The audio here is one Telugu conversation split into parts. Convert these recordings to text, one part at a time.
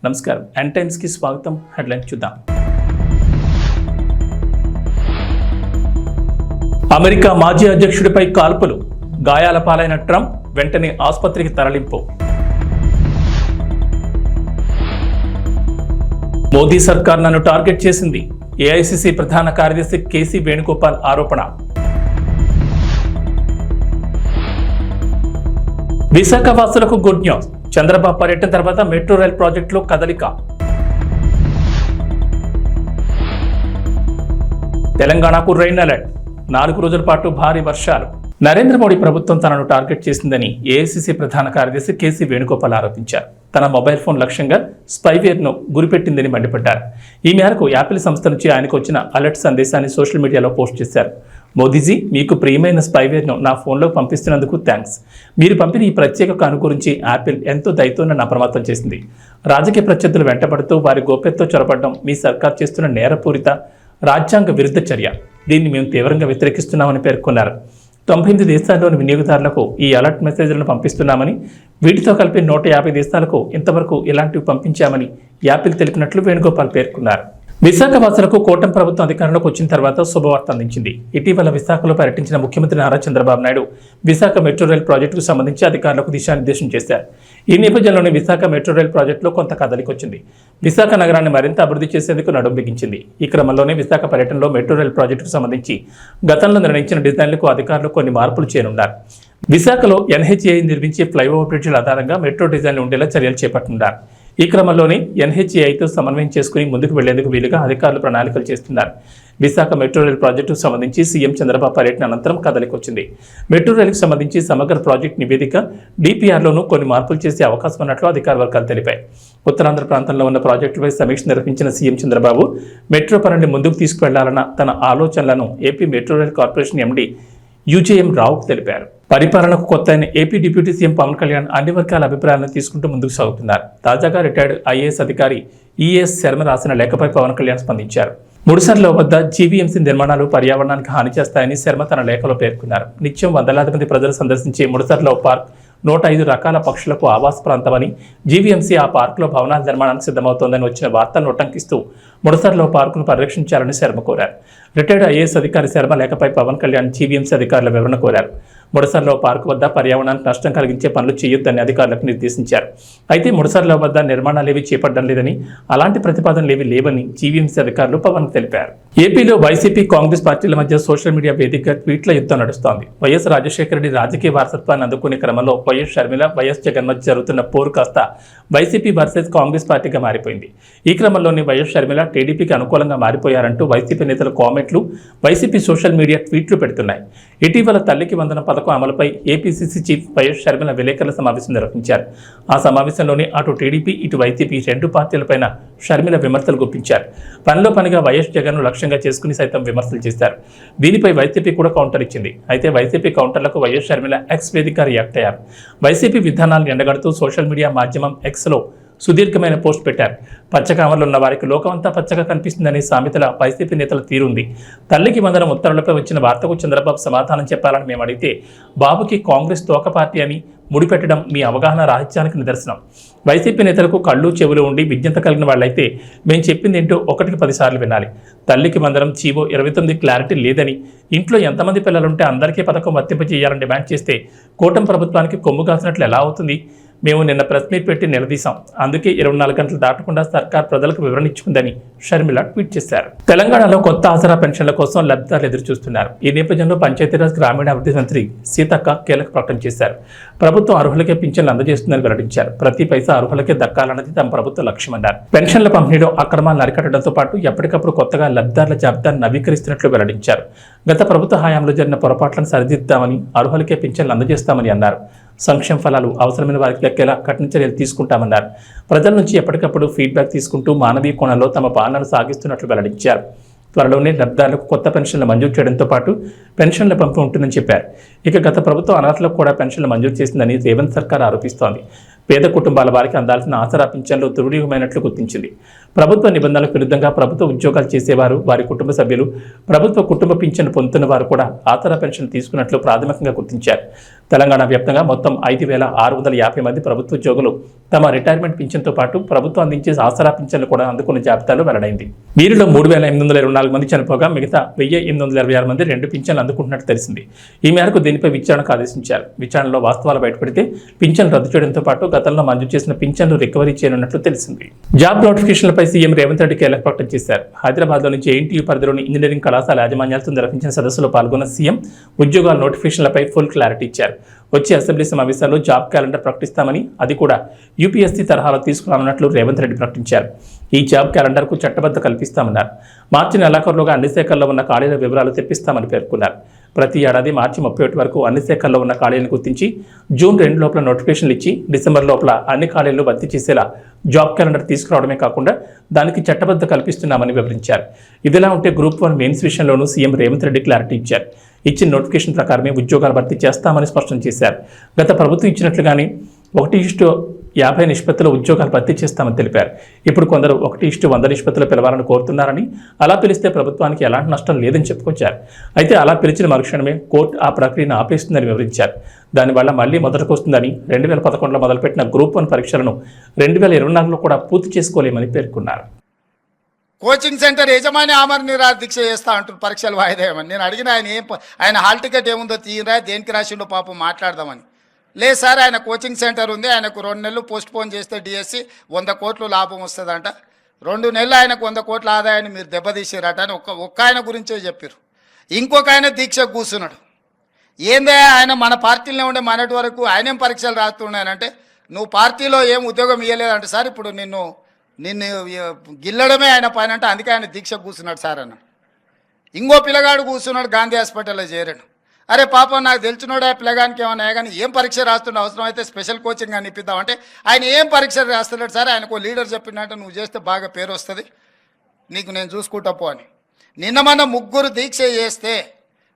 నమస్కారం ఎన్ టైమ్స్ కి స్వాగతం. హెడ్లైన్ చూద్దాం. అమెరికా మాజీ అధ్యక్షుడిపై కాల్పులు, గాయాల పాలైన ట్రంప్ వెంటనే ఆసుపత్రికి తరలింపు. మోదీ సర్కార్ నన్ను టార్గెట్ చేసింది, ఏఐసిసి ప్రధాన కార్యదర్శి కేసీ వేణుగోపాల్ ఆరోపణ. విశాఖ వాసులకు గుడ్ న్యూస్, చంద్రబాబు పర్యటన తర్వాత మెట్రో రైల్ ప్రాజెక్టులో కదలిక. తెలంగాణకు రెయిన్ అలర్ట్, 4 రోజుల పాటు భారీ వర్షాలు. నరేంద్ర మోడీ ప్రభుత్వం తనను టార్గెట్ చేసిందని ఏఐసిసి ప్రధాన కార్యదర్శి కేసీ వేణుగోపాల్ ఆరోపించారు. తన మొబైల్ ఫోన్ లక్ష్యంగా స్పైవేర్ను గురిపెట్టిందని మండిపడ్డారు. ఈ మేరకు యాపిల్ సంస్థ నుంచి ఆయనకు వచ్చిన అలర్ట్ సందేశాన్ని సోషల్ మీడియాలో పోస్ట్ చేశారు. మోదీజీ, మీకు ప్రియమైన స్పైవేర్ను నా ఫోన్లో పంపిస్తున్నందుకు థ్యాంక్స్. మీరు పంపిన ఈ ప్రత్యేక కాను గురించి యాపిల్ ఎంతో దయతో నన్ను అప్రమత్తం చేసింది. రాజకీయ ప్రత్యర్థులు వెంటబడుతూ వారి గోప్యతతో చొరబడడం మీ సర్కార్ చేస్తున్న నేరపూరిత రాజ్యాంగ విరుద్ధ చర్య. దీన్ని మేము తీవ్రంగా వ్యతిరేకిస్తున్నామని పేర్కొన్నారు. 98 దేశాల్లోని వినియోగదారులకు ఈ అలర్ట్ మెసేజ్లను పంపిస్తున్నామని, వీటితో కలిపి 150 దేశాలకు ఇంతవరకు ఇలాంటివి పంపించామని యాపిల్ తెలిపినట్లు వేణుగోపాల్ పేర్కొన్నారు. విశాఖ వాసులకు కూటమి ప్రభుత్వం అధికారంలోకి వచ్చిన తర్వాత శుభవార్త అందించింది. ఇటీవల విశాఖలో పర్యటించిన ముఖ్యమంత్రి నారా చంద్రబాబు నాయుడు విశాఖ మెట్రో రైల్ ప్రాజెక్టుకు సంబంధించి అధికారులకు దిశానిర్దేశం చేశారు. ఈ నేపథ్యంలోనే విశాఖ మెట్రో రైల్ ప్రాజెక్టులో కొంత కదలికొచ్చింది. విశాఖ నగరాన్ని మరింత అభివృద్ధి చేసేందుకు నడుం బిగించింది. ఈ క్రమంలోనే విశాఖ పర్యటనలో మెట్రో రైల్ ప్రాజెక్టుకు సంబంధించి గతంలో నిర్ణయించిన డిజైన్లకు అధికారులు కొన్ని మార్పులు చేయనున్నారు. విశాఖలో ఎన్హెచ్ఏఐ నిర్మించే ఫ్లైఓవర్ బ్రిడ్జిల ఆధారంగా మెట్రో డిజైన్లు ఉండేలా చర్యలు చేపట్టనున్నారు. ఈ క్రమంలోనే ఎన్హెచ్ఏఐతో సమన్వయం చేసుకుని ముందుకు వెళ్లేందుకు వీలుగా అధికారులు ప్రణాళికలు చేస్తున్నారు. విశాఖ మెట్రో రైల్ ప్రాజెక్టుకు సంబంధించి సీఎం చంద్రబాబు పర్యటన అనంతరం కదలికొచ్చింది. మెట్రో రైలుకు సంబంధించి సమగ్ర ప్రాజెక్టు నివేదిక డిపిఆర్లోనూ కొన్ని మార్పులు చేసే అవకాశం ఉన్నట్లు అధికార వర్గాలు తెలిపాయి. ఉత్తరాంధ్ర ప్రాంతంలో ఉన్న ప్రాజెక్టుపై సమీక్ష నిర్వహించిన సీఎం చంద్రబాబు మెట్రో పనిని ముందుకు తీసుకువెళ్లాలన్న తన ఆలోచనలను AP metro rail corporation MD UJM రావుకు తెలిపారు. పరిపాలనకు కొత్త అయిన AP deputy CM Pawan Kalyan అన్ని వర్గాల అభిప్రాయాలను తీసుకుంటూ ముందుకు సాగుతున్నారు. తాజాగా రిటైర్డ్ ఐఏఎస్ అధికారి ఈఎస్ శర్మ రాసిన లేఖపై పవన్ కళ్యాణ్ స్పందించారు. ముడిసర్ల వద్ద జీవీఎంసీ నిర్మాణాలు పర్యావరణానికి హాని చేస్తాయని శర్మ తన లేఖలో పేర్కొన్నారు. నిత్యం వందలాది మంది ప్రజలు సందర్శించే ముడిసర్ల పార్క్ 105 రకాల పక్షులకు ఆవాస ప్రాంతమని, జీవీఎంసీ ఆ పార్కులో భవనాల నిర్మాణానికి సిద్ధమవుతోందని వచ్చిన వార్తలను ఉటంకిస్తూ ముడిసర్ల పార్కును పరిరక్షించాలని శర్మ కోరారు. రిటైర్డ్ ఐఏఎస్ అధికారి శర్మ లేఖపై పవన్ కళ్యాణ్ జీవీఎంసీ అధికారుల వివరణ కోరారు. ముడిసర్ల పార్కు వద్ద పర్యావరణానికి నష్టం కలిగించే పనులు చేయొద్దని అధికారులకు నిర్దేశించారు. అయితే ముడిసర్ల వద్ద నిర్మాణాలేవి చేపట్టడం లేదని, అలాంటి ప్రతిపాదనలేవి లేవని జీవీఎంసీ అధికారులు పవన్ తెలిపారు. ఏపీలో వైసీపీ కాంగ్రెస్ పార్టీల మధ్య సోషల్ మీడియా వేదికగా ట్వీట్ల యుద్ధం నడుస్తోంది. వైఎస్ రాజశేఖర రెడ్డి రాజకీయ వారసత్వాన్ని అందుకునే క్రమంలో వైఎస్ షర్మిల, వైఎస్ జగన్ మధ్య జరుగుతున్న పోరు కాస్త వైసీపీ వర్సెస్ కాంగ్రెస్ పార్టీగా మారిపోయింది. ఈ క్రమంలోనే వైఎస్ షర్మిల టీడీపీకి అనుకూలంగా మారిపోయారంటూ వైసీపీ నేతల కామెంట్లు, వైసీపీ సోషల్ మీడియా ట్వీట్లు పెడుతున్నాయి. ఇటీవల తల్లికి వందనం పథకం అమలుపై ఏపీసీసీ చీఫ్ వైఎస్ షర్మిల విలేకరుల సమావేశం నిర్వహించారు. ఆ సమావేశంలోనే అటు టీడీపీ, ఇటు వైసీపీ 2 పార్టీలపైన షర్మిల విమర్శలు గుప్పించారు. పనిలో పనిగా వైఎస్ జగన్ను లక్ష్యంగా చేసుకుని సైతం విమర్శలు చేశారు. దీనిపై వైసీపీ కూడా కౌంటర్ ఇచ్చింది. అయితే వైసీపీ కౌంటర్లకు వైఎస్ షర్మిల ఎక్స్ వేదిక రియాక్ట్ అయ్యారు. వైసీపీ విధానాలను ఎండగడుతూ సోషల్ మీడియా మాధ్యమం ఎక్స్లో సుదీర్ఘమైన పోస్ట్ పెట్టారు. పచ్చకామర్లు ఉన్న వారికి లోకమంతా పచ్చగా కనిపిస్తుందనే సామెతల వైసీపీ నేతల తీరుంది. తల్లికి వందనం ఉత్తర్వులపై వచ్చిన వార్తకు చంద్రబాబు సమాధానం చెప్పాలని మేము అడిగితే, బాబుకి కాంగ్రెస్ తోక పార్టీ అని ముడిపెట్టడం మీ అవగాహన రాహిత్యానికి నిదర్శనం. వైసీపీ నేతలకు కళ్ళు చెవులు ఉండి విజ్ఞత కలిగిన వాళ్ళైతే మేము చెప్పింది ఏంటో 1కి 10 సార్లు వినాలి. తల్లికి వందనం జీవో 29 క్లారిటీ లేదని, ఇంట్లో ఎంతమంది పిల్లలుంటే అందరికీ పథకం వర్తింపజేయాలని డిమాండ్ చేస్తే కూటమి ప్రభుత్వానికి కొమ్ము కాసినట్లు ఎలా అవుతుంది? మేము నిన్న ప్రెస్ మీట్ పెట్టి నిలదీశాం. అందుకే 24 గంటలు దాటకుండా సర్కార్ ప్రజలకు వివరణ ఇచ్చుకుందని షర్మిల ట్వీట్ చేశారు. తెలంగాణలో కొత్త ఆసరా పెన్షన్ల కోసం లబ్ధిదారులు ఎదురు చూస్తున్నారు. ఈ నేపథ్యంలో పంచాయతీరాజ్ గ్రామీణాభివృద్ధి మంత్రి సీతక్క కీలక ప్రకటన చేశారు. ప్రభుత్వం అర్హులకే పింఛన్లు అందజేస్తుందని వెల్లడించారు. ప్రతి పైసా అర్హులకే దక్కాలన్నది తమ ప్రభుత్వ లక్ష్యమన్నారు. పెన్షన్ల పంపిణీలో అక్రమాలను అరికట్టడంతో పాటు ఎప్పటికప్పుడు కొత్తగా లబ్ధిదారుల జాబితాను నవీకరిస్తున్నట్లు వెల్లడించారు. గత ప్రభుత్వ హయాంలో జరిగిన పొరపాట్లను సరిదిద్దామని, అర్హులకే పింఛన్లు అందజేస్తామని అన్నారు. సంక్షేమ ఫలాలు అవసరమైన వారికి దక్కేలా కఠిన చర్యలు తీసుకుంటామన్నారు. ప్రజల నుంచి ఎప్పటికప్పుడు ఫీడ్బ్యాక్ తీసుకుంటూ మానవీయ కోణంలో తమ పాలనను సాగిస్తున్నట్లు వెల్లడించారు. త్వరలోనే లబ్ధిదారులకు కొత్త పెన్షన్లు మంజూరు చేయడంతో పాటు పెన్షన్ల పంపిణీ ఉంటుందని చెప్పారు. ఇక గత ప్రభుత్వం అనర్హులకు కూడా పెన్షన్లు మంజూరు చేసిందని రేవంత్ సర్కార్ ఆరోపిస్తోంది. పేద కుటుంబాల వారికి అందాల్సిన ఆసరా పింఛన్లు దుర్వినియోగమైనట్లు గుర్తించింది. ప్రభుత్వ నిబంధనలకు విరుద్ధంగా ప్రభుత్వ ఉద్యోగాలు చేసేవారు, వారి కుటుంబ సభ్యులు, ప్రభుత్వ కుటుంబ పింఛను పొందుతున్న వారు కూడా ఆసరా పెన్షన్ తీసుకున్నట్లు ప్రాథమికంగా గుర్తించారు. తెలంగాణ వ్యాప్తంగా మొత్తం 5,650 మంది ప్రభుత్వ ఉద్యోగులు తమ రిటైర్మెంట్ పింఛన్తో పాటు ప్రభుత్వం అందించే ఆసరా పింఛన్లు కూడా అందుకున్న జాబితాలో వెల్లడైంది. వీరిలో 3,824 మంది చనిపోగా మిగతా 1,826 మంది 2 పింఛన్లు అందుకుంటున్నట్టు తెలిసింది. ఈ మేరకు దీనిపై విచారణకు ఆదేశించారు. విచారణలో వాస్తవాలు బయటపడితే పింఛన్ రద్దు చేయడంతో పాటు గతంలో మంజూరు చేసిన పింఛన్లు రికవరీ చేయనున్నట్లు తెలిసింది. జాబ్ నోటిఫికేషన్లపై సీఎం రేవంత్ రెడ్డి కీలక ప్రకటన చేశారు. హైదరాబాద్లో నుంచి ANTU పరిధిలోని ఇంజనీరింగ్ కళాశాల యాజమాన్యాలతో నిర్వహించిన సదస్సులో పాల్గొన్న సీఎం ఉద్యోగాల నోటిఫికేషన్లపై ఫుల్ క్లారిటీ ఇచ్చారు. వచ్చే అసెంబ్లీ సమావేశాల్లో జాబ్ క్యాలెండర్ ప్రకటిస్తామని, అది కూడా UPSC తరహాలో తీసుకురానున్నట్లు రేవంత్ రెడ్డి ప్రకటించారు. ఈ జాబ్ క్యాలెండర్కు చట్టబద్ధ కల్పిస్తామన్నారు. మార్చి నెలాఖరులోగా అన్ని శాఖల్లో ఉన్న ఖాళీల వివరాలు తెప్పిస్తామని పేర్కొన్నారు. ప్రతి ఏడాది మార్చి 31 వరకు అన్ని శాఖల్లో ఉన్న ఖాళీలను గుర్తించి జూన్ 2 లోపల నోటిఫికేషన్లు ఇచ్చి డిసెంబర్ లోపల అన్ని ఖాళీలను భర్తీ చేసేలా జాబ్ క్యాలెండర్ తీసుకురావడమే కాకుండా దానికి చట్టబద్ధ కల్పిస్తున్నామని వివరించారు. ఇదిలా ఉంటే గ్రూప్ 1 మెయిన్స్ విషయంలోనూ సీఎం రేవంత్ రెడ్డి క్లారిటీ ఇచ్చారు. ఇచ్చిన నోటిఫికేషన్ ప్రకారమే ఉద్యోగాలు భర్తీ చేస్తామని స్పష్టం చేశారు. గత ప్రభుత్వం ఇచ్చినట్లుగానే 1:50 నిష్పత్తిలో ఉద్యోగాలు భర్తీ చేస్తామని తెలిపారు. ఇప్పుడు కొందరు 1:100 నిష్పత్తిలో పిలవాలని కోరుతున్నారని, అలా పిలిస్తే ప్రభుత్వానికి ఎలాంటి నష్టం లేదని చెప్పుకొచ్చారు. అయితే అలా పిలిచిన మరుక్షణమే కోర్టు ఆ ప్రక్రియను ఆపేస్తుందని వివరించారు. దానివల్ల మళ్లీ మొదటికి వస్తుందని, 2011లో మొదలుపెట్టిన గ్రూప్ 1 పరీక్షలను 2024లో కూడా పూర్తి చేసుకోలేమని పేర్కొన్నారు. కోచింగ్ సెంటర్ యజమాని ఆమరణ నిరాహార దీక్ష చేస్తా అంటారు పరీక్షలు వాయిదా వేయమని. నేను అడిగిన ఆయన హాల్ టికెట్ ఏముందో తీయరా, దేనికి రాసిండో పాపం మాట్లాడదామని. లేదు సార్, ఆయన కోచింగ్ సెంటర్ ఉంది, ఆయనకు 2 నెలలు పోస్ట్ పోన్ చేస్తే DSC 100 కోట్లు లాభం వస్తుందంట, 2 నెలలు ఆయనకు 100 కోట్ల ఆదాయాన్ని మీరు దెబ్బతీసారట అని ఒక్క ఆయన గురించే చెప్పారు. ఇంకొక ఆయన దీక్ష కూర్చున్నాడు. ఏందే ఆయన మన పార్టీలోనే ఉండే మనటి వరకు ఆయనేం పరీక్షలు రాస్తున్నాయనంటే, నువ్వు పార్టీలో ఏం ఉద్యోగం ఇవ్వలేదంటే సార్, ఇప్పుడు నిన్ను గిల్లడమే ఆయన పైన అంటే, అందుకే ఆయన దీక్ష కూర్చున్నాడు సార్ అన్న. ఇంకో పిల్లగాడు కూర్చున్నాడు, గాంధీ హాస్పిటల్లో చేరాడు. అరే పాపం, నాకు తెలిసినోడు ఆ పిల్లగానికి ఏమన్నా కానీ ఏం పరీక్ష రాస్తుండే, అవసరం అయితే స్పెషల్ కోచింగ్ అని ఇప్పిద్దామంటే ఆయన ఏం పరీక్ష రాస్తున్నాడు సార్, ఆయనకు లీడర్ చెప్పినట్టు నువ్వు చేస్తే బాగా పేరు వస్తుంది, నీకు నేను చూసుకుంటా పో అని. నిన్న మన 3 దీక్ష చేస్తే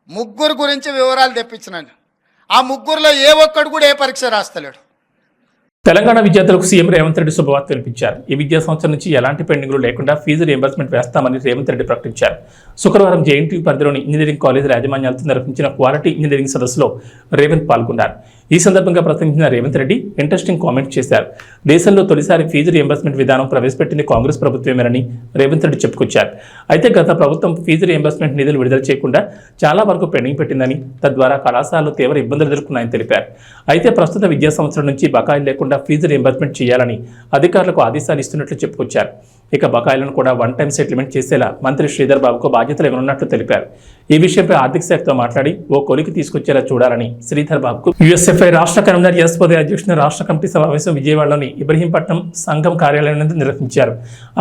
3 గురించి వివరాలు తెప్పించినాను. ఆ 3లో ఏ ఒక్కడు కూడా ఏ పరీక్ష రాస్తలేడు. తెలంగాణ విద్యార్థులకు సీఎం రేవంత్ రెడ్డి శుభవార్త వినిపించారు. ఈ విద్యా సంవత్సరం నుంచి ఎలాంటి పెండింగ్లు లేకుండా ఫీజు రియంబర్స్మెంట్ వేస్తామని రేవంత్ రెడ్డి ప్రకటించారు. శుక్రవారం ANTU పరిధిలోని ఇంజనీరింగ్ కాలేజీల యాజమాన్యాలతో నిర్వహించిన క్వాలిటీ ఇంజనీరింగ్ సదస్సులో రేవంత్ పాల్గొన్నారు. ఈ సందర్భంగా ప్రసంగించిన రేవంత్ రెడ్డి ఇంట్రెస్టింగ్ కామెంట్ చేశారు. దేశంలో తొలిసారి ఫీజు రియంబర్స్మెంట్ విధానం ప్రవేశపెట్టింది కాంగ్రెస్ ప్రభుత్వమేనని రేవంత్ రెడ్డి చెప్పుకొచ్చారు. అయితే గత ప్రభుత్వం ఫీజు రియంబర్స్మెంట్ నిధులు విడుదల చేయకుండా చాలా వరకు పెండింగ్ పెట్టిందని, తద్వారా కళాశాలలు తీవ్ర ఇబ్బందులు ఎదుర్కొన్నాయని తెలిపారు. అయితే ప్రస్తుత విద్యా సంవత్సరం నుంచి బకాయిలు లేకుండా ఫీజు రియంబర్స్మెంట్ చేయాలని అధికారులకు ఆదేశాలు ఇస్తున్నట్లు చెప్పుకొచ్చారు. ఇక బకాయిలను కూడా 1 టైం సెటిల్మెంట్ చేసేలా మంత్రి శ్రీధర్ బాబుకు బాధ్యతలు ఇవ్వనున్నట్లు తెలిపారు. ఈ విషయంపై ఆర్థిక శాఖతో మాట్లాడి ఓ కొలికి తీసుకొచ్చేలా చూడాలని శ్రీధర్ బాబుకు USFI రాష్ట్ర కన్వీనర్ ఎస్పోదే అధ్యక్షుని రాష్ట్ర కమిటీ సమావేశం విజయవాడలోని ఇబ్రహీంపట్నం సంఘం కార్యాలయం నందు నిర్వహించారు.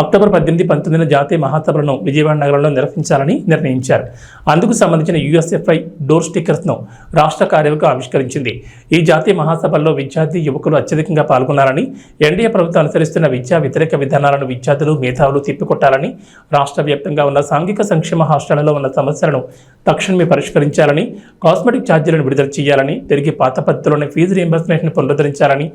అక్టోబర్ 18, 19 జాతీయ మహాసభలను విజయవాడ నగరంలో నిర్వహించాలని నిర్ణయించారు. అందుకు సంబంధించిన USFI డోర్ స్టిక్కర్స్ను రాష్ట్ర కార్యవర్గం ఆవిష్కరించింది. ఈ జాతీయ మహాసభల్లో విద్యార్థి యువకులు అత్యధికంగా పాల్గొనాలని, NDA ప్రభుత్వం అనుసరిస్తున్న విద్యా వ్యతిరేక విధానాలను విద్యార్థులు మేధావులు తిప్పికొట్టాలని, రాష్ట్ర వ్యాప్తంగా ఉన్న సాంఘిక సంక్షేమ హాస్టళ్లలో ఉన్న సమస్యలను తక్షణమే పరిష్కరించాలని, కాస్మెటిక్ ఛార్జీలను విడుదల చేయాలని, తిరిగి పాత పద్ధతిలోనే ఫీజు రియంబర్స్మెంట్ను పునరుద్ధరించాలని,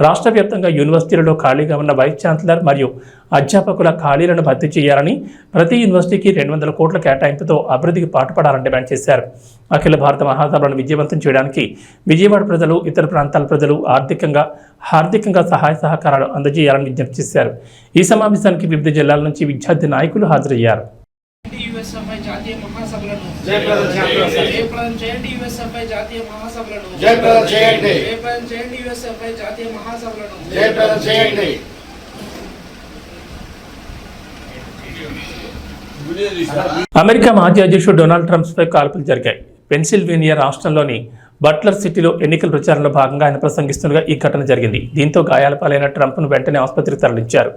రాష్ట్ర వ్యాప్తంగా యూనివర్సిటీలలో ఖాళీగా ఉన్న వైస్ ఛాన్సలర్ మరియు అధ్యాపకుల ఖాళీలను భర్తీ చేయాలని, ప్రతి యూనివర్సిటీకి 200 కోట్ల కేటాయింపుతో అభివృద్ధికి పాటుపడాలని డిమాండ్ చేశారు. అఖిల భారత మహాసభలను విజయవంతం చేయడానికి విజయవాడ ప్రజలు, ఇతర ప్రాంతాల ప్రజలు ఆర్థికంగా సహాయ సహకారాలు అందజేయాలని విజ్ఞప్తి చేశారు. ఈ సమావేశానికి వివిధ జిల్లాల నుంచి విద్యార్థి నాయకులు హాజరయ్యారు. అమెరికా మాజీ అధ్యక్షుడు డొనాల్డ్ ట్రంప్పై కాల్పులు జరిగాయి. పెన్సిల్వేనియా రాష్ట్రంలోని బట్లర్ సిటీలో ఎన్నికల ప్రచారంలో భాగంగా ఆయన ప్రసంగిస్తుండగా ఈ ఘటన జరిగింది. దీంతో గాయాల పాలైన ట్రంప్ను వెంటనే ఆసుపత్రికి తరలించారు.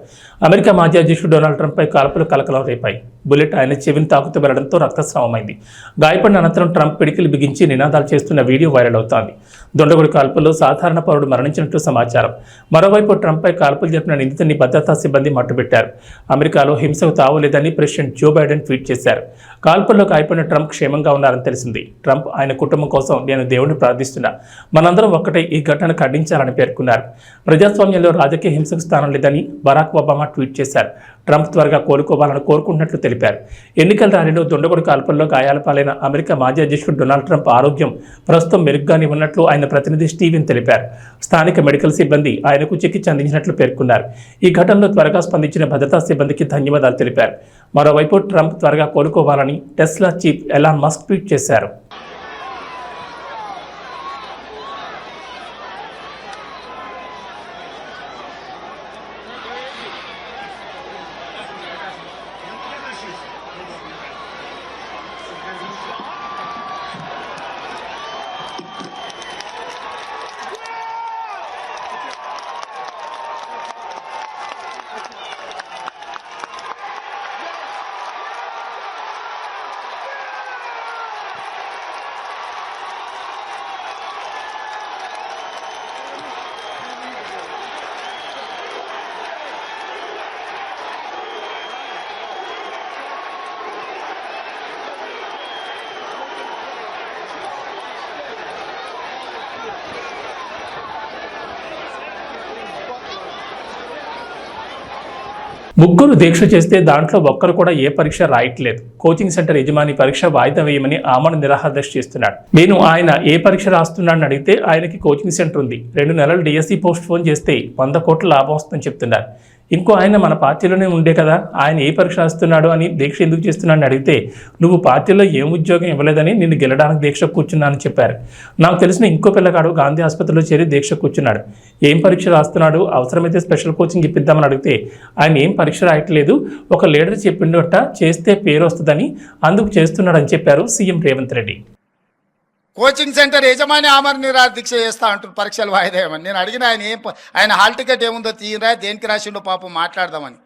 అమెరికా మాజీ అధ్యక్షుడు డొనాల్డ్ ట్రంప్పై కాల్పులు కలకలం రేపాయి. బుల్లెట్ ఆయన చెవిని తాకుతూ వెళ్లడంతో రక్తస్రావమైంది. గాయపడిన అనంతరం ట్రంప్ పిడికిలు బిగించి నినాదాలు చేస్తున్న వీడియో వైరల్ అవుతోంది. దొండగుడి కాల్పుల్లో సాధారణ పౌరుడు మరణించినట్లు సమాచారం. మరోవైపు ట్రంప్పై కాల్పులు జరిపిన నిందితుడిని భద్రతా సిబ్బంది మట్టుబెట్టారు. అమెరికాలో హింసకు తావులేదని ప్రెసిడెంట్ జో బైడెన్ ట్వీట్ చేశారు. కాల్పుల్లో గాయపడిన ట్రంప్ క్షేమంగా ఉన్నారని తెలిసింది. ట్రంప్ ఆయన కుటుంబం కోసం నేను దేవుడిని దేవుని ప్రార్థిస్తున్నా. మనందరం ఒక్కటే ఈ ఘటనను ఖండించాలని పేర్కొన్నారు. ప్రజాస్వామ్యంలో రాజకీయ హింసకు స్థానం లేదని బరాక్ ఒబామా ట్వీట్ చేశారు. ట్రంప్ త్వరగా కోలుకోవాలని కోరుకుంటున్నట్లు తెలిపారు. ఎన్నికల ర్యాలీలో దుండగుడు కాల్పుల్లో గాయాల పాలైన అమెరికా మాజీ అధ్యక్షుడు డొనాల్డ్ ట్రంప్ ఆరోగ్యం ప్రస్తుతం మెరుగ్గానే ఉన్నట్లు ఆయన ప్రతినిధి స్టీవెన్ తెలిపారు. స్థానిక మెడికల్ సిబ్బంది ఆయనకు చికిత్స అందించినట్లు పేర్కొన్నారు. ఈ ఘటనలో త్వరగా స్పందించిన భద్రతా సిబ్బందికి ధన్యవాదాలు తెలిపారు. మరోవైపు ట్రంప్ త్వరగా కోలుకోవాలని Tesla chief Elon Musk tweet చేశారు. ముగ్గురు దీక్ష చేస్తే దాంట్లో ఒక్కరు కూడా ఏ పరీక్ష రాయట్లేదు. కోచింగ్ సెంటర్ యజమాని పరీక్ష వాయిదా వేయమని ఆమరణ నిరాహారదీక్ష చేస్తున్నాడు. నేను ఆయన ఏ పరీక్ష రాస్తున్నాడని అడిగితే ఆయనకి కోచింగ్ సెంటర్ ఉంది, 2 నెలలు డిఎస్సి పోస్ట్ పోన్ చేస్తే 100 కోట్ల లాభం వస్తుందని చెప్తున్నారు. ఇంకో ఆయన మన పార్టీలోనే ఉండే కదా, ఆయన ఏ పరీక్ష రాస్తున్నాడు అని దీక్ష ఎందుకు చేస్తున్నాడని అడిగితే నువ్వు పార్టీలో ఏం ఉద్యోగం ఇవ్వలేదని నిన్ను గెలడానికి దీక్ష కూర్చున్నానని చెప్పారు. నాకు తెలిసిన ఇంకో పిల్లగాడు గాంధీ ఆసుపత్రిలో చేరి దీక్ష కూర్చున్నాడు. ఏం పరీక్ష రాస్తున్నాడు, అవసరమైతే స్పెషల్ కోచింగ్ ఇప్పిద్దామని అడిగితే ఆయన ఏం పరీక్ష రాయట్లేదు, ఒక లీడర్ చెప్పిండట చేస్తే పేరు వస్తుందని అందుకు చేస్తున్నాడని చెప్పారు CM Revanth Reddy. Coaching centre యజమాని ఆమరణ నిరాహార దీక్ష చేస్తా అంటారు పరీక్షలు వాయిదా వేయమని. నేను అడిగిన ఆయన హాల్ టికెట్ ఏముందో తీయరా, దేనికి రాసిండో పాపం మాట్లాడదామని.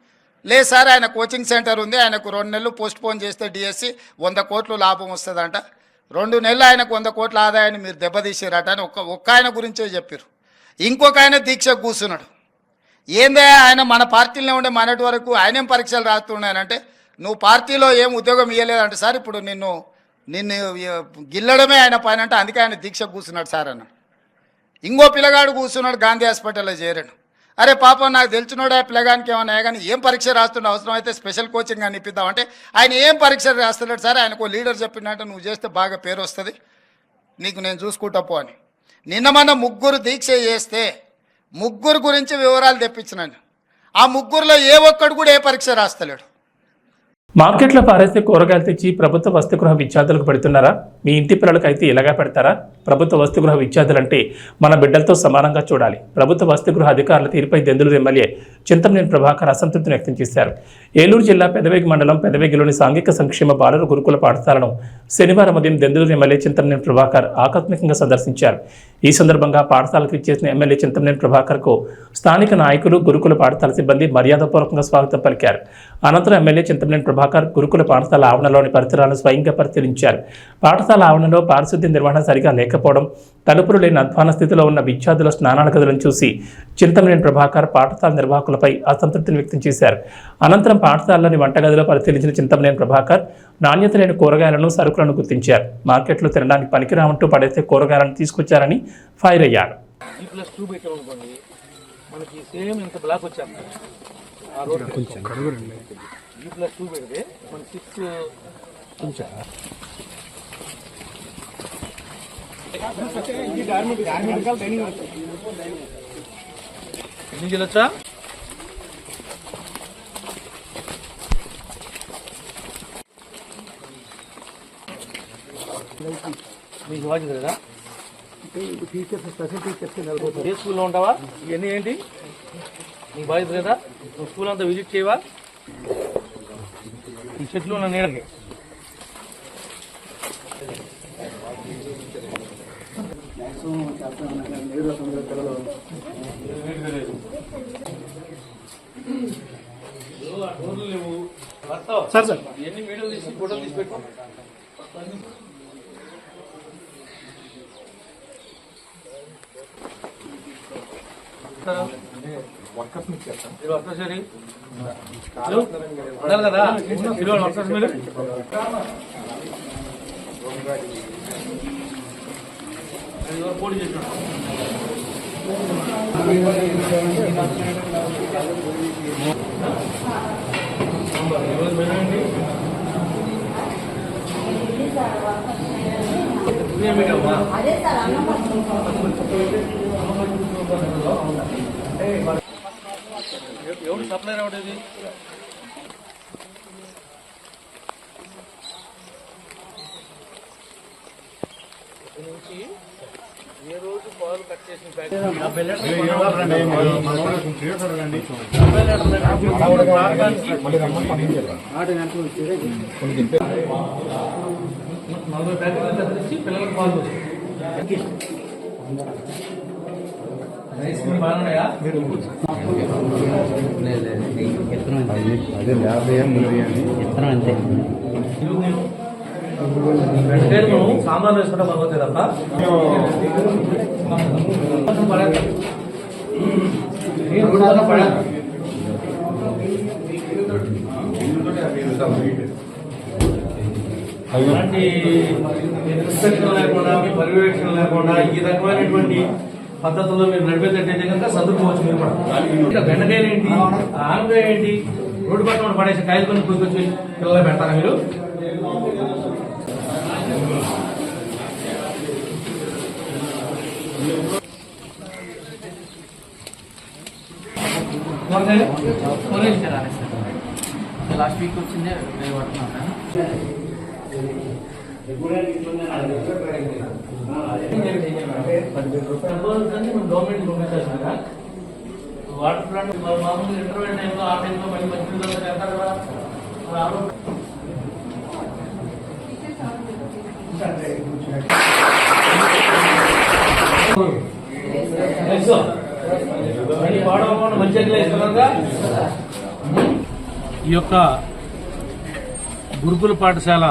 లేదు సార్, ఆయన కోచింగ్ సెంటర్ ఉంది, ఆయనకు 2 నెలలు పోస్ట్ పోన్ చేస్తే డిఎస్సి 100 కోట్లు లాభం వస్తుందంట. 2 నెలలు ఆయనకు 100 కోట్ల ఆదాయాన్ని మీరు దెబ్బతీసారట అని ఒక్క ఆయన గురించే చెప్పారు. ఇంకొక ఆయన దీక్ష కూర్చున్నాడు. ఏందే ఆయన మన పార్టీలోనే ఉండే మనటి వరకు ఆయనేం పరీక్షలు రాస్తున్నాయనంటే నువ్వు పార్టీలో ఏం ఉద్యోగం ఇవ్వలేదంటే సార్ ఇప్పుడు నిన్ను గిల్లడమే ఆయన పైన అంటే అందుకే ఆయన దీక్ష కూర్చున్నాడు సార్ అన్న. ఇంకో పిల్లగాడు కూర్చున్నాడు గాంధీ హాస్పిటల్లో చేరాడు. అరే పాపం నాకు తెలిసినోడే పిల్లగానికి ఏమన్నా కానీ ఏం పరీక్ష రాస్తుండే, అవసరం అయితే స్పెషల్ కోచింగ్ అని ఇప్పిద్దామంటే ఆయన ఏం పరీక్ష రాస్తున్నాడు సార్, ఆయనకు లీడర్ చెప్పినట్టు నువ్వు చేస్తే బాగా పేరు వస్తుంది, నీకు నేను చూసుకుంటా పో అని. నిన్న మన 3 దీక్ష చేస్తే 3 గురించి వివరాలు తెప్పించినాను. ఆ 3లో ఏ ఒక్కడు కూడా ఏ పరీక్ష రాస్తలేడు. మార్కెట్లో పారేస్తే కూరగాయలు తెచ్చి ప్రభుత్వ వసతిగృహ విద్యార్థులకు పెడుతున్నారా? మీ ఇంటి పిల్లలకు అయితే ఇలాగా పెడతారా? ప్రభుత్వ వసతిగృహ విద్యార్థులంటే మన బిడ్డలతో సమానంగా చూడాలి. ప్రభుత్వ వసతిగృహ అధికారుల తీరుపై దెందులూరు ఎమ్మెల్యే చింతమనేని ప్రభాకర్ అసంతృప్తిని వ్యక్తం చేశారు. ఏలూరు జిల్లా పెదవేగి మండలం పెదవేగిలోని సాంఘిక సంక్షేమ బాలుర గురుకుల పాఠశాలను శనివారం ఉదయం దెందులూరు ఎమ్మెల్యే చింతమనేని ప్రభాకర్ ఆకస్మికంగా సందర్శించారు. ఈ సందర్భంగా పాఠశాలకు ఇచ్చేసిన ఎమ్మెల్యే చింతమనేని ప్రభాకర్కు స్థానిక నాయకులు, గురుకుల పాఠశాల సిబ్బంది మర్యాదపూర్వకంగా స్వాగతం పలికారు. అనంతరం ఎమ్మెల్యే చింతమనేని ప్రభాకర్ గురుకుల పాఠశాల ఆవరణలోని పరిసరాలను స్వయంగా పరిశీలించారు. పాఠశాల ఆవరణలో పారిశుద్ధ్య నిర్వహణ సరిగా లేకపోవడం, తలుపులు లేని అధ్వాన స్థితిలో ఉన్న విద్యార్థుల స్నానాల గదులను చూసి చింతమనేని ప్రభాకర్ పాఠశాల నిర్వాహకులపై అసంతృప్తిని వ్యక్తం చేశారు. అనంతరం పాఠశాలలోని వంటగదిలో పరిశీలించిన చింతమనేని ప్రభాకర్ నాణ్యత లేని కూరగాయలను, సరుకులను గుర్తించారు. మార్కెట్లో తినడానికి పనికిరామంటూ పడేసే కూరగాయలను తీసుకొచ్చారని ఫైర్ అయ్యారు. మీకు బాధ్యత లేదా? టీచర్స్ స్పెషల్ టీచర్స్ ఏ స్కూల్లో ఉంటావా? ఇవన్నీ ఏంటి నీకు బాధ్యత లేదా? నువ్వు స్కూల్ అంతా విజిట్ చేయవా? ఈ చెట్లు ఉన్న నీడకి సార్ ఇవన్నీ వీడియో తీసి ఫోటో తీసి పెట్టు. వర్కర్స్ ఉండాలి కదా, వర్కర్స్ మీరు పోటీ చేసినాడు. ఎవరు సప్లై రావడేది? నుంచి ఏ రోజు పాలు కట్ చేసిన నలభై ప్యాకెట్లు తెచ్చి పిల్లలకు పాలు రైస్ మిల్ బాగున్నాయా? సాంబార్లు వేసుకుంటే బాగుంటుంది తప్ప అలాంటి ఇన్స్పెక్షన్ లేకుండా మీ పర్యవేక్షణ లేకుండా ఈ రకమైనటువంటి పద్ధతుల్లో మీరు నడిపేటట్టయితే కనుక చదువుకోవచ్చు. మీరు కూడా ఇంకా బెండకాయలు ఏంటి, ఆనకాయ ఏంటి, రోడ్డు పక్కన పడేసి కాయలు కొని కూర్చొచ్చి పిల్లలు పెడతారా మీరు? లాస్ట్ వీక్ వచ్చిందే పడుతున్నాను. గవర్నమెంట్ పంపించాల్సిందా? వాటర్ ప్లాంట్ మామూలుగా ఇంటర్వ్యూ టైంలో ఆ టైంలో మళ్ళీ మంచి చేస్తారు కదా. ఈ యొక్క గురుకుల పాఠశాల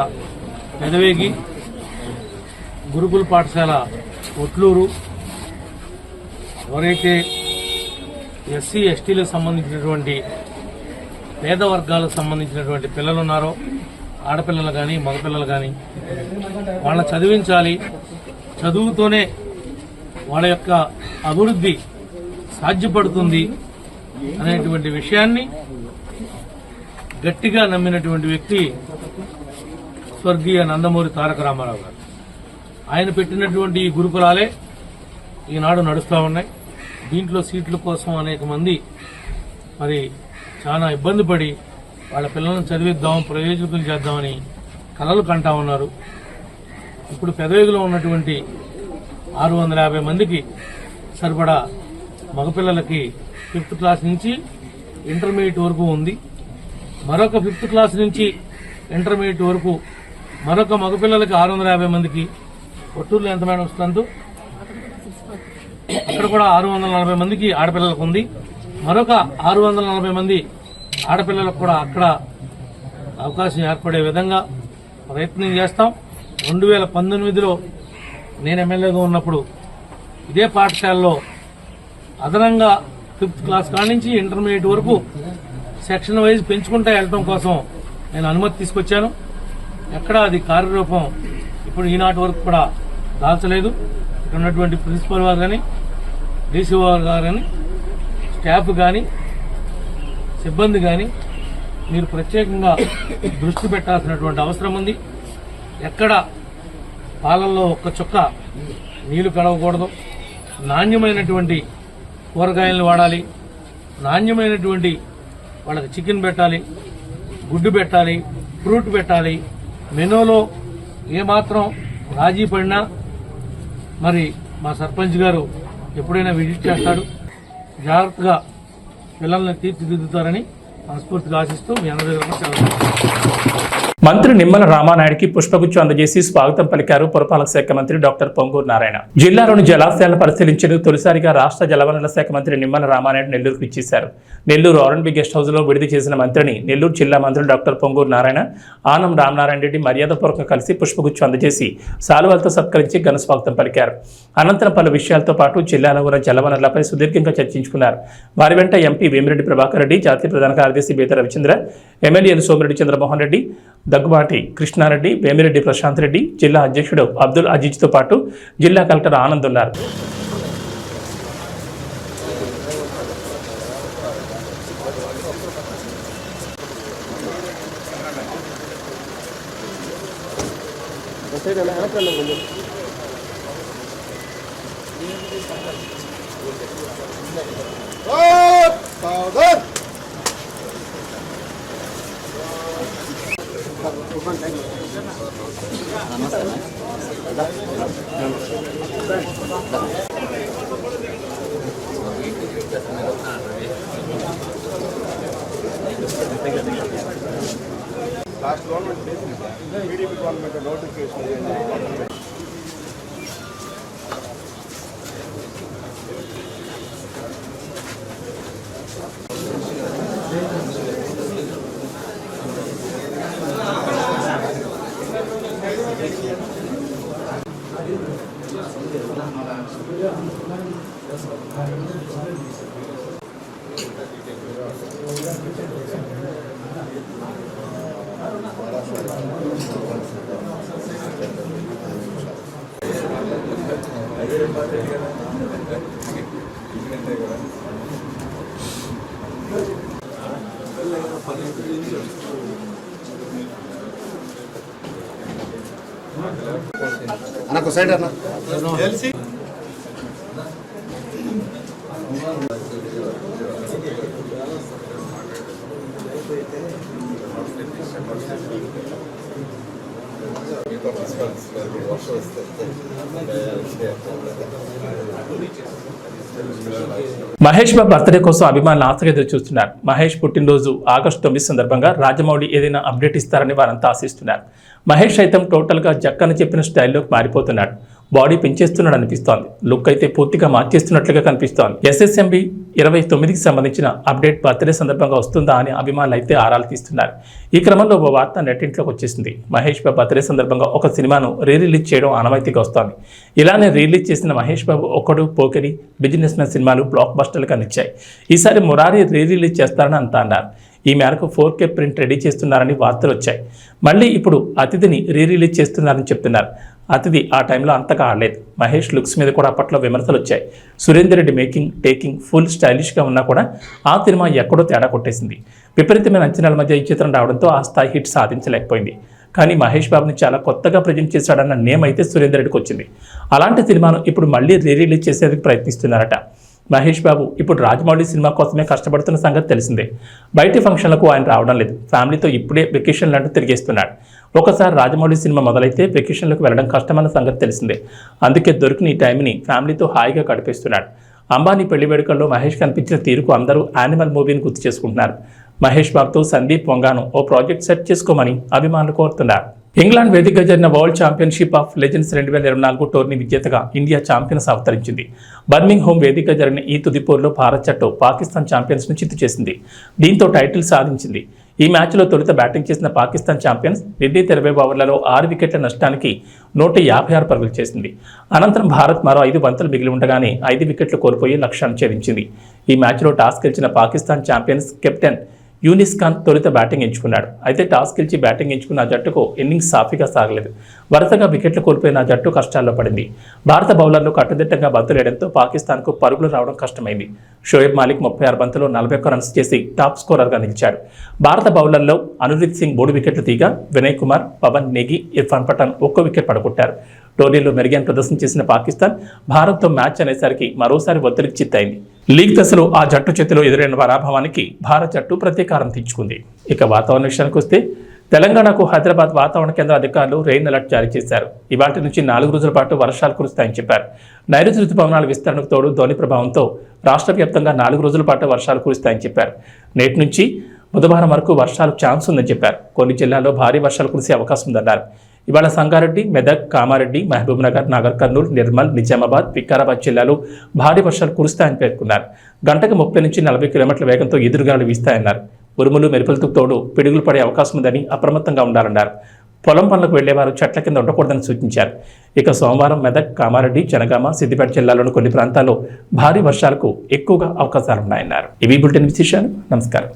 పెదవేగి, గురుకుల పాఠశాల ఒట్లూరు, ఎవరైతే ఎస్సీ ఎస్టీలకు సంబంధించినటువంటి పేద వర్గాలకు సంబంధించినటువంటి పిల్లలు ఉన్నారో, ఆడపిల్లలు కానీ మగపిల్లలు కానీ, వాళ్ళని చదివించాలి, చదువుతోనే వాళ్ళ యొక్క అభివృద్ధి సాధ్యపడుతుంది అనేటువంటి విషయాన్ని గట్టిగా నమ్మినటువంటి వ్యక్తి స్వర్గీయ నందమూరి తారక రామారావు గారు. ఆయన పెట్టినటువంటి ఈ గురుకులాలే ఈనాడు నడుస్తూ ఉన్నాయి. దీంట్లో సీట్ల కోసం అనేక మంది మరి చాలా ఇబ్బంది పడి వాళ్ళ పిల్లలను చదివిద్దాం, ప్రయోజకులు చేద్దామని కలలు కంటా ఉన్నారు. ఇప్పుడు పెదవేగిలో ఉన్నటువంటి 650 మందికి సరిపడా మగపిల్లలకి 5th క్లాస్ నుంచి ఇంటర్మీడియట్ వరకు ఉంది. మరొక 5th క్లాస్ నుంచి ఇంటర్మీడియట్ వరకు మరొక మగపిల్లలకి 650 మందికి. ఒట్టూరులో ఎంత మేడం వస్తుందో అక్కడ కూడా 640 మందికి ఆడపిల్లలకు ఉంది. మరొక 640 మంది ఆడపిల్లలకు కూడా అక్కడ అవకాశం ఏర్పడే విధంగా ప్రయత్నం చేస్తాం. 2019లో నేను ఎమ్మెల్యేగా ఉన్నప్పుడు ఇదే పాఠశాలలో అదనంగా 5th క్లాస్ కాడి నుంచి ఇంటర్మీడియట్ వరకు సెక్షన్ వైజ్ పెంచుకుంటూ వెళ్ళడం కోసం నేను అనుమతి తీసుకొచ్చాను. ఎక్కడ అది కార్యరూపం ఇప్పుడు ఈనాటి వరకు కూడా దాల్చలేదు. ఇక్కడ ఉన్నటువంటి ప్రిన్సిపల్ వారు కానీ, డీసీ గారు కానీ, స్టాఫ్ కానీ, సిబ్బంది కానీ మీరు ప్రత్యేకంగా దృష్టి పెట్టాల్సినటువంటి అవసరం ఉంది. ఎక్కడ పాలల్లో ఒక్క చుక్క నీళ్లు కడవకూడదు. నాణ్యమైనటువంటి కూరగాయలను వాడాలి, నాణ్యమైనటువంటి వాళ్ళకి చికెన్ పెట్టాలి, గుడ్డు పెట్టాలి, ఫ్రూట్ పెట్టాలి. మెనూలో ఏమాత్రం రాజీ పడినా మరి మా సర్పంచ్ గారు ఎప్పుడైనా విజిట్ చేస్తాడు. జాగ్రత్తగా పిల్లల్ని తీర్చిదిద్దుతారని మనస్ఫూర్తిగా ఆశిస్తూ మీ అందరి దగ్గర సెలవు. మంత్రి నిమ్మల రామానాయుడికి పుష్పగుచ్చం అందజేసి స్వాగతం పలికారు పురపాలక శాఖ మంత్రి డాక్టర్ పొంగూరు నారాయణ. జిల్లాలోని జలాశయాలను పరిశీలించేందుకు తొలిసారిగా రాష్ట్ర జలవనరుల శాఖ మంత్రి నిమ్మల రామానాయుడు నెల్లూరుకు ఇచ్చేశారు. నెల్లూరు ఆర్ఎన్బి గెస్ట్ హౌస్ లో విడుదల చేసిన మంత్రిని నెల్లూరు జిల్లా మంత్రులు డాక్టర్ పొంగూరు నారాయణ, ఆనం రామనారాయణ రెడ్డి మర్యాదపూర్వకంగా కలిసి పుష్పగుచ్చం అందజేసి శాలువాలతో సత్కరించి ఘన స్వాగతం పలికారు. అనంతరం పలు విషయాలతో పాటు జిల్లాలో ఉన్న జలవనరులపై సుదీర్ఘంగా చర్చించుకున్నారు. వారి వెంట ఎంపీ వేమిరెడ్డి ప్రభాకర్ రెడ్డి, జాతీయ ప్రధాన కార్యదర్శి కార్యదర్శి బేత రవిచంద్ర, ఎమ్మెల్యేలు సోమిరెడ్డి చంద్రమోహన్ రెడ్డి, దగ్గుబాటి కృష్ణారెడ్డి, వేమిరెడ్డి ప్రశాంత్ రెడ్డి, జిల్లా అధ్యక్షుడు అబ్దుల్ అజీజ్తో పాటు జిల్లా కలెక్టర్ ఆనంద్ ఉన్నారు. Last government TDP government notification అన్న సైడ్ అన్న మహేష్ బాబు బర్త్డే కోసం అభిమానులు ఆశగా ఎదురు చూస్తున్నారు. మహేష్ పుట్టినరోజు ఆగస్టు 9 సందర్భంగా రాజమౌళి ఏదైనా అప్డేట్ ఇస్తారని వారంతా ఆశిస్తున్నారు. మహేష్ సైతం టోటల్గా జక్కని చెప్పిన స్టైల్లోకి మారిపోతున్నాడు. బాడీ పెంచేస్తున్నాడు అనిపిస్తోంది. లుక్ అయితే పూర్తిగా మార్చేస్తున్నట్లుగా కనిపిస్తోంది. SSMB 29కి సంబంధించిన అప్డేట్ బర్త్డే సందర్భంగా వస్తుందా అని అభిమానులు అయితే ఆరాలు తీస్తున్నారు. ఈ క్రమంలో ఓ వార్త నెట్టింట్లోకి వచ్చేసింది. మహేష్ బాబు బర్త్డే సందర్భంగా ఒక సినిమాను రిలీజ్ చేయడం ఆనవాయితీగా వస్తోంది. ఇలానే రిలీజ్ చేసిన మహేష్ బాబు ఒకడు, పోకిరి, బిజినెస్ మ్యాన్ సినిమాలు బ్లాక్ బస్టర్లుగా నిచ్చాయి. ఈసారి మురారి రిలీజ్ చేస్తారని అంతా అన్నారు. ఈ మేరకు 4K ప్రింట్ రెడీ చేస్తున్నారని వార్తలు వచ్చాయి. మళ్ళీ ఇప్పుడు అతిథిని రిలీజ్ చేస్తున్నారని చెప్తున్నారు. అతిథి ఆ టైంలో అంతగా ఆడలేదు. మహేష్ లుక్స్ మీద కూడా అప్పట్లో విమర్శలు వచ్చాయి. Surender Reddy making, taking full స్టైలిష్గా ఉన్నా కూడా ఆ సినిమా ఎక్కడో తేడా కొట్టేసింది. విపరీతమైన అంచనాల మధ్య ఈ చిత్రం రావడంతో ఆ స్థాయి హిట్ సాధించలేకపోయింది. కానీ మహేష్ బాబుని చాలా కొత్తగా ప్రజెంట్ చేశాడన్న నేమ్ అయితే సురేందర్ రెడ్డికి వచ్చింది. అలాంటి సినిమాను ఇప్పుడు మళ్ళీ రిలీజ్ చేసేందుకు ప్రయత్నిస్తున్నారట. మహేష్ బాబు ఇప్పుడు రాజమౌళి సినిమా కోసమే కష్టపడుతున్న సంగతి తెలిసిందే. బయటి ఫంక్షన్లకు ఆయన రావడం లేదు. ఫ్యామిలీతో ఇప్పుడే వెకేషన్లు అంటూ తిరిగేస్తున్నాడు. ఒకసారి రాజమౌళి సినిమా మొదలైతే వెకేషన్లకు వెళ్ళడం కష్టమన్న సంగతి తెలిసిందే. అందుకే దొరికిన ఈ టైంని ఫ్యామిలీతో హాయిగా గడిపేస్తున్నాడు. అంబానీ పెళ్లి వేడుకల్లో మహేష్ కనిపించిన తీరుకు అందరూ యానిమల్ మూవీని గుర్తు చేసుకుంటున్నారు. మహేష్ బాబుతో సందీప్ వంగాను ఓ ప్రాజెక్ట్ సెట్ చేసుకోమని అభిమానులు కోరుతున్నారు. ఇంగ్లాండ్ వేదికగా జరిగిన world championship of legends 2024 tourney విజేతగా ఇండియా ఛాంపియన్స్ అవతరించింది. బర్మింగ్ హోమ్ వేదికగా జరిగిన ఈ తుది పోరులో భారత్ జట్టు పాకిస్తాన్ ఛాంపియన్స్ ను చిత్తు చేసింది. దీంతో టైటిల్ సాధించింది. ఈ మ్యాచ్లో తొలుత బ్యాటింగ్ చేసిన పాకిస్తాన్ ఛాంపియన్స్ నిర్ణీత 20 ఓవర్లలో 6 వికెట్ల నష్టానికి 156 పరుగులు చేసింది. అనంతరం భారత్ మరో 5 బంతులు మిగిలి ఉండగానే 5 వికెట్లు కోల్పోయి లక్ష్యాన్ని ఛేదించింది. ఈ మ్యాచ్లో టాస్ గెలిచిన పాకిస్తాన్ ఛాంపియన్స్ కెప్టెన్ యూనిస్ ఖాన్ తొలుత బ్యాటింగ్ ఎంచుకున్నాడు. అయితే టాస్ గెలిచి బ్యాటింగ్ ఎంచుకున్న జట్టుకు ఇన్నింగ్స్ సాఫీగా సాగలేదు. వరుసగా వికెట్లు కోల్పోయిన జట్టు కష్టాల్లో పడింది. భారత బౌలర్లు కట్టుదిట్టంగా బంతులేయడంతో పాకిస్తాన్కు పరుగులు రావడం కష్టమైంది. షోయబ్ మాలిక్ 36 బంతుల్లో 41 రన్స్ చేసి టాప్ స్కోరర్గా నిలిచాడు. భారత బౌలర్లో అనురీత్ సింగ్ 3 వికెట్లు తీగా వినయ్ కుమార్, పవన్ నేగి, ఇర్ఫాన్ పఠాన్ 1 వికెట్ పడగొట్టారు. టోర్నీలో మెరుగైన ప్రదర్శన చేసిన పాకిస్తాన్ భారత్తో మ్యాచ్ అనేసరికి మరోసారి ఒత్తిడికి చిత్తైంది. లీగ్ దశలో ఆ జట్టు చేతిలో ఎదురైన పరాభవానికి భారత జట్టు ప్రతీకారం తీర్చుకుంది. ఇక వాతావరణ విషయానికి వస్తే తెలంగాణకు హైదరాబాద్ వాతావరణ కేంద్ర అధికారులు రెయిన్ అలర్ట్ జారీ చేశారు. ఇవాటి నుంచి 4 రోజుల పాటు వర్షాలు కురుస్తాయని చెప్పారు. నైరుతి రుతుపవనాల విస్తరణకు తోడు ధోని ప్రభావంతో రాష్ట్ర వ్యాప్తంగా 4 రోజుల పాటు వర్షాలు కురుస్తాయని చెప్పారు. నేటి నుంచి బుధవారం వరకు వర్షాలు ఛాన్స్ ఉందని చెప్పారు. కొన్ని జిల్లాల్లో భారీ వర్షాలు కురిసే అవకాశం ఉందన్నారు. ఇవాళ సంగారెడ్డి, మెదక్, కామారెడ్డి, మహబూబ్నగర్, నాగర్ కర్నూలు, నిర్మల్, నిజామాబాద్, వికారాబాద్ జిల్లాలో భారీ వర్షాలు కురుస్తాయని పేర్కొన్నారు. గంటకు 30 నుంచి 40 కిలోమీటర్ల వేగంతో ఎదురుగాలు వీస్తాయన్నారు. ఉరుములు, మెరుపులతో తోడు పిడుగులు పడే అవకాశం ఉందని అప్రమత్తంగా ఉండాలన్నారు. పొలం పనులకు వెళ్లేవారు చెట్ల కింద ఉండకూడదని సూచించారు. ఇక సోమవారం మెదక్, కామారెడ్డి, జనగామ, సిద్దిపేట జిల్లాలోని కొన్ని ప్రాంతాల్లో భారీ వర్షాలకు ఎక్కువగా అవకాశాలున్నాయన్నారు. ఇవి బులెటిన్ విశేషాలు. నమస్కారం.